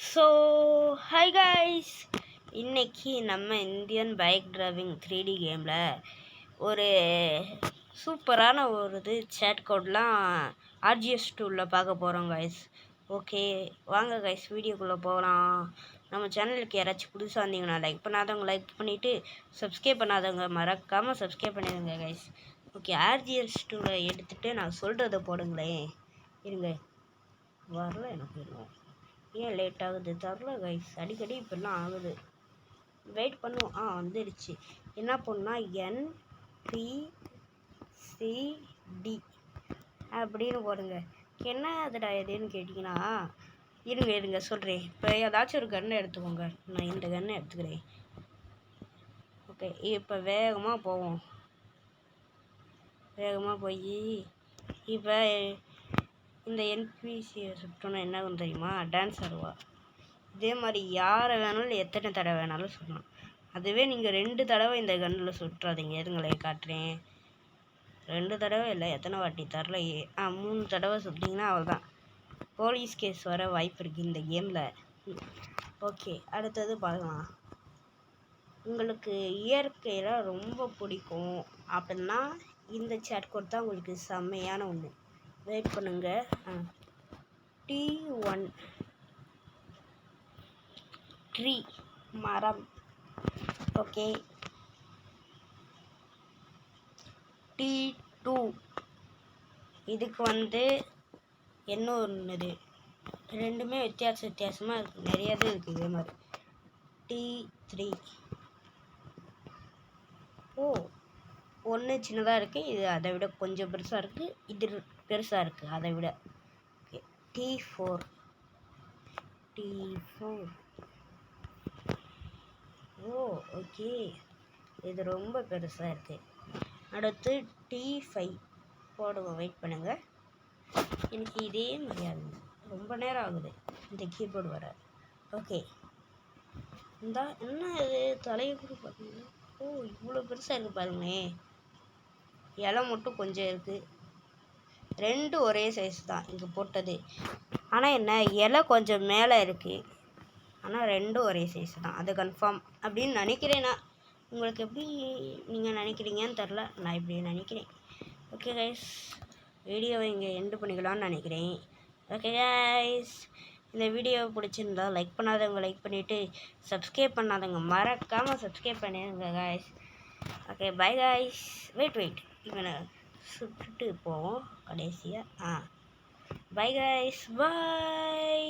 So hi guys, இன்னைக்கு நம்ம Indian bike driving 3D கேமில் ஒரு சூப்பரான இது சேட் கோட்லாம் RGS டூலில் பார்க்க போகிறோம் காய்ஸ். ஓகே வாங்க காய்ஸ், வீடியோக்குள்ளே போகலாம். நம்ம சேனலுக்கு யாராச்சும் புதுசாக வந்தீங்கன்னா லைக் பண்ணாதவங்க லைக் பண்ணிவிட்டு சப்ஸ்கிரைப் பண்ணாதவங்க மறக்காமல் சப்ஸ்கிரைப் பண்ணிடுங்க காய்ஸ். ஓகே, RGS டூவில் எடுத்துகிட்டு நான் சொல்கிறத போடுங்களேன். இருங்க, வரல எனக்கு இன்னும் ஏன் லேட் ஆகுது தரல கைஸ். அடிக்கடி இப்படிலாம் ஆகுது. வெயிட் பண்ணுவோம். வந்துடுச்சு. என்ன பண்ணால் NPCD அப்படின்னு போடுங்க. என்ன அதுடா எதுன்னு கேட்டிங்கன்னா, இருங்க சொல்கிறேன். இப்போ ஏதாச்சும் ஒரு கன்னை எடுத்துக்கோங்க. நான் இந்த கன்னை எடுத்துக்கிறேன். ஓகே, இப்போ வேகமாக போவோம். வேகமாக போய் இப்போ இந்த என்பிசியை சுட்டோன்னா என்ன தெரியுமா, டான்ஸ் ஆடுவா. இதே மாதிரி யாரை வேணாலும் எத்தனை தடவை வேணாலும் சொல்லலாம். அதுவே நீங்கள் 2 தடவை இந்த கன்னில் சுட்டுறாதீங்க. எதுங்களே காட்டுறேன். 2 தடவை இல்லை, எத்தனை வாட்டி தரலையே. 3 தடவை சுட்டிங்கன்னா அவ்வளோதான், போலீஸ் கேஸ் வர வாய்ப்பு இருக்குது இந்த கேமில். ஓகே, அடுத்தது பார்க்கலாம். உங்களுக்கு இயற்கையில் ரொம்ப பிடிக்கும் அப்படின்னா இந்த சேட் கோட் தான் உங்களுக்கு செம்மையான ஒன்று. வெயிட் பண்ணுங்க. T1 ட்ரீ, மரம். ஓகே, T2 இதுக்கு என்ன ஒன்று, ரெண்டுமே வித்தியாசமாக இருக்குது. நிறைய இது இருக்குது இதே மாதிரி. T3 ஒன்று சின்னதாக இருக்குது, இது அதை விட கொஞ்சம் பெருசாக இருக்குது, இது பெருசாக இருக்குது அதை விட. ஓகே, T4 ஓகே, இது ரொம்ப பெருசாக இருக்குது. அடுத்து T5 போடுவோம். வெயிட் பண்ணுங்கள், எனக்கு இதே மாதிரி ஆகுது. ரொம்ப நேரம் ஆகுது இந்த கீபோர்டு வர. ஓகே, என்ன இது தலையை கூட பார்த்தீங்கன்னா இவ்வளோ பெருசாக இருக்குது பாருங்களேன். இலை மட்டும் கொஞ்சம் இருக்குது. 2 ஒரே சைஸ் தான் இங்கே போட்டது. ஆனால் என்ன, இலை கொஞ்சம் மேலே இருக்குது. ஆனால் 2 ஒரே சைஸ் தான், அது கன்ஃபார்ம் அப்படின்னு நினைக்கிறேன் நான். உங்களுக்கு எப்படி நீங்கள் நினைக்கிறீங்கன்னு தெரில, நான் இப்படி நினைக்கிறேன். ஓகே கைஸ், வீடியோவை இங்கே எண்டு பண்ணிக்கலாம்னு நினைக்கிறேன். ஓகே கைஸ், இந்த வீடியோ பிடிச்சிருந்தா லைக் பண்ணாதவங்க லைக் பண்ணிவிட்டு சப்ஸ்கிரைப் பண்ணாதவங்க மறக்காமல் சப்ஸ்கிரைப் பண்ணிடுங்க guys. Okay bye guys. Wait இவனை சுட்டுட்டு போவோம் கடைசியாக. பை கைஸ், பாய்.